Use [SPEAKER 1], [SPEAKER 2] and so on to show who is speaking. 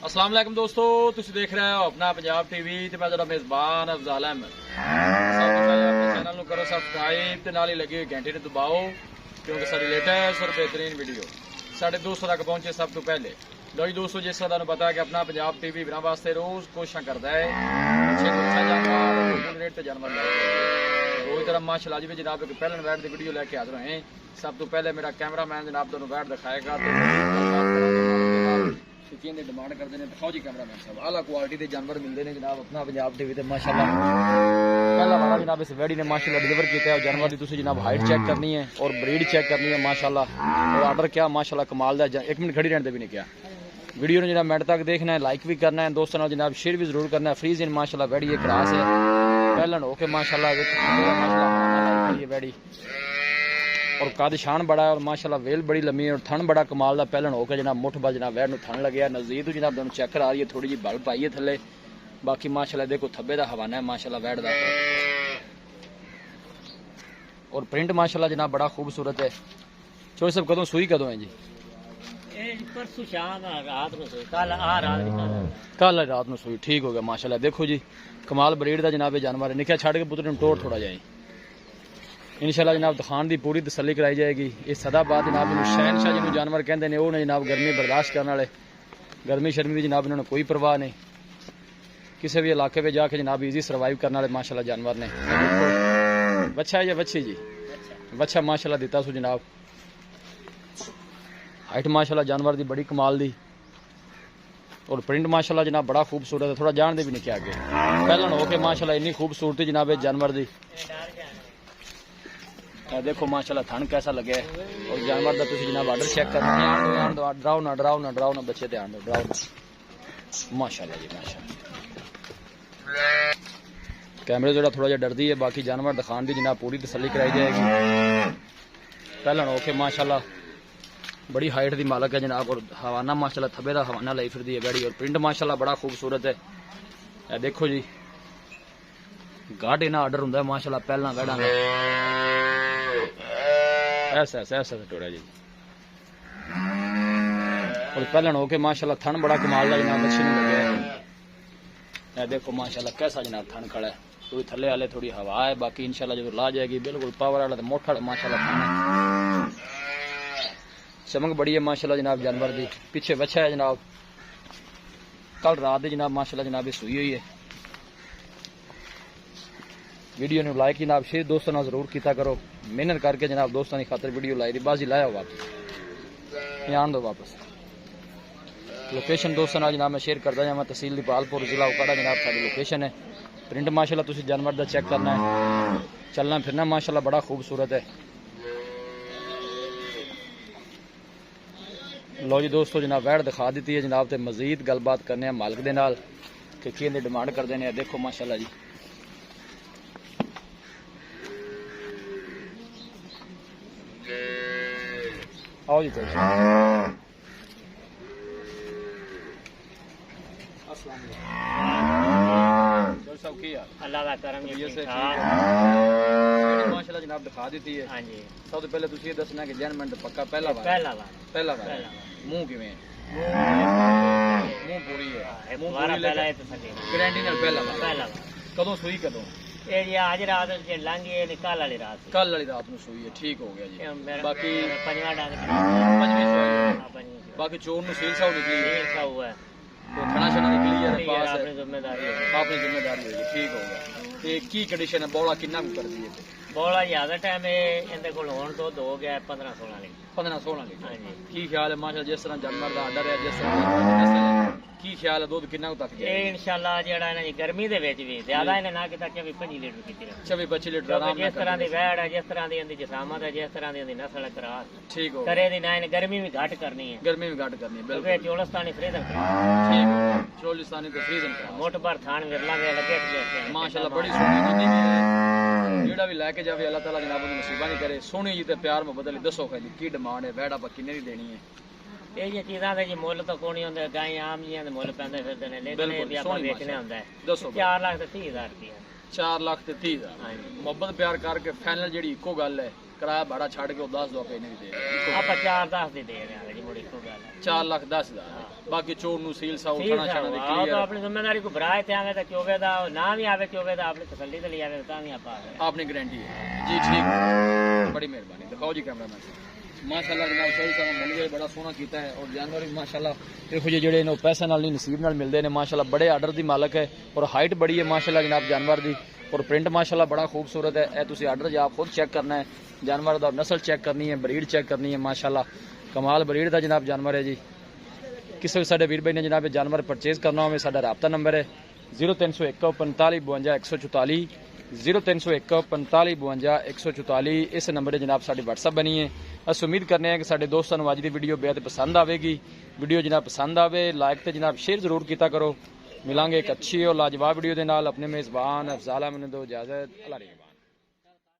[SPEAKER 1] अस्सलाम वालेकुम दोस्तों, तुसीं देख रहे हो अपना पंजाब टीवी ते मैं तुहाडा मेज़बान अफज़ल अहमद। सब तो पहले अपने चैनल नूं करो सब्सक्राइब ते नाल ही लगी हुई घंटी नूं दबाओ क्योंकि साडी लेटेस्ट और बेहतरीन वीडियो साढ़े दोस्तों तक पहुंचे सब तो पहले। लो जी दोस्तों, जिस तरह तुहानूं पता है कि अपना पंजाब टीवी बिना वास्ते रोज़ कोशिशां करदा है अच्छे तो अच्छा जानवर रेट ते जानवर रोज़ तरह माशाअल्लाह अज भी जनाब एक पहलन वैट की वीडियो लेके हाजिर हैं। सब तो पहले मेरा कैमरामैन जनाब तुहानूं वैट दिखाएगा तो डिमांड करते हैं। दिखाओ जी कैमरामैन साहब, आला क्वालिटी के जानवर मिलते हैं जनाब अपना पंजाब टीवी ते माशाअल्लाह। पहला वाला जनाब इस वैडी ने माशाअल्लाह डिलीवर किया है। जानवर की तुसीं जनाब हाइट चेक करनी है और ब्रीड चेक करनी है माशाअल्लाह। और आर्डर क्या माशाअल्लाह कमाल दा। एक मिनट खड़ी रहने भी नहीं क्या वीडियो ने जनाब मिनट तक देखना है, लाइक भी करना है, दोस्तों नाल जनाब शेयर भी जरूर करना है। फ्रीज इन माशाअल्लाह वैडी ये क्रास है पहलन होके माशाअल्लाह ये वैडी और कद शान बड़ा है और माशाअल्लाह वेल बड़ी लंबी है और थन बड़ा कमाल का पहलन होकर जनाब मुठ बा जनाब वैड थन लगे नजदीक तो जनाब चेक करा रही है, थोड़ी जी बल पाई है थले। बाकी माशाअल्लाह देखो थब्बे का हवाना है माशाअल्लाह वैड का और प्रिंट माशाअल्लाह जनाब बड़ा खूबसूरत है। चोर सब कदों सुई कदों है जी?
[SPEAKER 2] परसों शाम रात को सोई, कल
[SPEAKER 1] रात में सुई। ठीक हो गया माशाअल्लाह। देखो जी कमाल ब्रीड का जनाब जानवर है। निकल छड़ के पुत्र टोर थोड़ा जाए इंशाल्लाह जनाब दिखाने की पूरी तसल्ली कराई जाएगी। इस सदाबाद जनाब शहनशाह जिन्होंने जानवर कहते हैं वो ने जनाब गर्मी बर्दाश्त करने वाले, गर्मी शर्मी की जनाब इन्होंने कोई परवाह नहीं। किसी भी इलाके में जाके जनाब इजी सर्वाइव करने वाले माशाल्लाह जानवर ने। बच्चा है या बच्ची जी? बच्चा माशाल्लाह दिता सो जनाब। हाइट माशाल्लाह जानवर की बड़ी कमाल दी और प्रिंट माशाल्लाह जनाब बड़ा खूबसूरत है। थोड़ा जानते भी नहीं क्या आगे पहलन हो के माशाल्लाह इन्नी खूबसूरती जनाब जानवर दी। देखो माशाल्लाह थन कैसा लगे और जानवर का तुम जनाब आर्डर चेक करना है। डराओ ना डराओ ना डराओ ना बच्चे ध्यान दो, डराओ ना माशाल्लाह जी माशाल्लाह। कैमरे जो थोड़ा जहा डरती है, बाकी जानवर दिखाने की जनाब पूरी तसल्ली कराई जाएगी। पहलन हो के माशाल्लाह बड़ी हाइट की मालक है जनाब और हवाना माशाल्लाह थब्बे का हवाना लाई फिरदी है बैड़ी और प्रिंट माशाल्लाह बड़ा खूबसूरत है। देखो जी गाढ़ इन्ना आर्डर होंगे माशाल्लाह पहला वैड़ा ऐसा ऐसा ऐसा टोड़ा जी और पहलन हो के माशाल्लाह थन बड़ा कमाल का जनाब अच्छी नहीं लगे। देखो माशाल्लाह कैसा जनाब थन खड़ा है, थोड़ी थले वाले थोड़ी हवा है, बाकी इंशाल्लाह जो ला जाएगी बिल्कुल पावर वाला तो मोटा माशाल्लाह थन है। चमक बड़ी है माशाल्लाह जनाब जानवर दी। पीछे बच्चा है जनाब, कल रात जनाब माशाल्लाह जनाब सुई हुई है। वीडियो ने लाइक जनाब शेयर दोस्तों ना जरूर किया करो, मेहनत करके जनाब दोस्तों की खातर वीडियो लाई दी बाजी लाया वापस आन दो वापस। लोकेशन दोस्तों ना जनाब मैं शेयर करता जावा, तहसील दीपालपुर जिला उकाड़ा जनाब सारी लोकेशन है। प्रिंट माशाल्लाह तुम जानवर का चेक करना है, चलना फिरना माशाल्लाह बड़ा खूबसूरत है। लो जी दोस्तों जनाब वैड दिखा दी है जनाब ते मजीद गलबात करने मालिक दे नाल कि की डिमांड करते हैं। देखो माशाल्लाह जी आओ जी सब की
[SPEAKER 2] अल्लाह का करम
[SPEAKER 1] माशाल्लाह जनाब दिखा दी है।
[SPEAKER 2] हाँ जी
[SPEAKER 1] सब तो पहले तुम ये दसना कि जैन मिनट पक्का पहला बार मुंह किवें मुंह पूरी है गारंटी नाल पहला कदों सुई कदों?
[SPEAKER 2] आज रात लांगी कल वाली रात
[SPEAKER 1] में सुई है। ठीक हो गया जी। बाकी बाकी चोर नु सील साउ निकली है तो खाना शाना निकली है पास है अपनी जिम्मेदारी होगी। ठीक हो गया। ते की कंडीशन है बौला कितना कर दी है?
[SPEAKER 2] बौला ज्यादा टाइम इनके को होने तो हो गया 15-16 लीटर।
[SPEAKER 1] 15-16 लीटर की ख्याल है माशाल्लाह? जिस तरह जानवर का आर्डर है जिस तरह की ख्याल है दूध कितना तक
[SPEAKER 2] ये इंशाल्लाह जेड़ा इन्हां दी गर्मी दे विच भी ज्यादा इन्हें ना किता 24-25 लीटर कीती रहे।
[SPEAKER 1] 24-25 लीटर आराम
[SPEAKER 2] जिस तरह दी वैड़ है, जिस तरह दी इनदी जिसामत है, जिस तरह दी इनदी नस्ल है क्रास
[SPEAKER 1] ठीक हो
[SPEAKER 2] करे दी ना इन गर्मी भी घट करनी है। बिल्कुल चोलस्तानी फ्रीजन
[SPEAKER 1] ठीक चोलिस्तानी तो फ्रीजन
[SPEAKER 2] मोट भर थान विरला में लगे
[SPEAKER 1] माशाल्लाह बड़ी सोहनी जिंदी भी है। जेड़ा भी लेके जावे अल्लाह ताला जनाब उन्हें नसीबा नहीं करे। सोहनी जी ते प्यार मोहब्बत दसो की डिमांड है वैड़ आप किन्ने दी देनी है?
[SPEAKER 2] ये चीज़ा के मुल तो कोई नहीं होंगे, गाय आम जी मुल पैंदे फिरदे ने लेकिन बेचने होंगे 4 लाख 30,000 रुपया।
[SPEAKER 1] 4 लाख ते 30,000 मोहब्बत प्यार करके फाइनल जी इको गल है किराया भाड़ा छड़ के 10 दो पे नहीं दे रहे
[SPEAKER 2] आप 4-10 दे दे रहे हैं जी मुड़ी को गल
[SPEAKER 1] 4,10,000 बाकी चोर नु सील सा
[SPEAKER 2] ठीक
[SPEAKER 1] उठाना
[SPEAKER 2] है
[SPEAKER 1] छाना दे
[SPEAKER 2] आप तो
[SPEAKER 1] क्लियर
[SPEAKER 2] अपनी जिम्मेदारी को भराए थे आवे तो क्यों दा ना भी आवे क्यों दा आपने तसल्ली तो लिया ता भी आप
[SPEAKER 1] आपने गारंटी है जी ठीक बड़ी मेहरबानी दिखाओ जी कैमरामैन माशाल्लाह जनाब सही समय मिल गए बड़ा सोहना कीता है और जानवर भी माशाल्लाह देखो जी जेड़े ने पैसे नाल नहीं नसीब नाल मिलदे ने माशाल्लाह बड़े आर्डर दी मालक है और हाइट बड़ी है माशाल्लाह जनाब जानवर दी और प्रिंट माशाल्लाह बड़ा खूबसूरत है ए तुसी आर्डर जा खुद चेक करना है जानवर दा नस्ल चेक करनी है ब्रीड चेक करनी है माशाल्लाह कमाल ब्रीड दा जनाब जानवर है जी किसी भी साडे वीर भाई ने जनाब जानवर परचेज करना होवे साडा राब्ता नंबर है 0301 45 52 144 0301 45 52 144 इस नंबर जनाब साडी WhatsApp बनी है अस उम्मीद करने हैं कि साडे दोस्तों नूं अज दी वीडियो बेहद पसंद आवेगी वीडियो जनाब पसंद आवे लाइक ते जनाब शेयर जरूर कीता करो मिलांगे एक अच्छी और लाजवाब वीडियो दे नाल अपने मेज़बान अफजाल अहमद दो इजाजत अल्लाह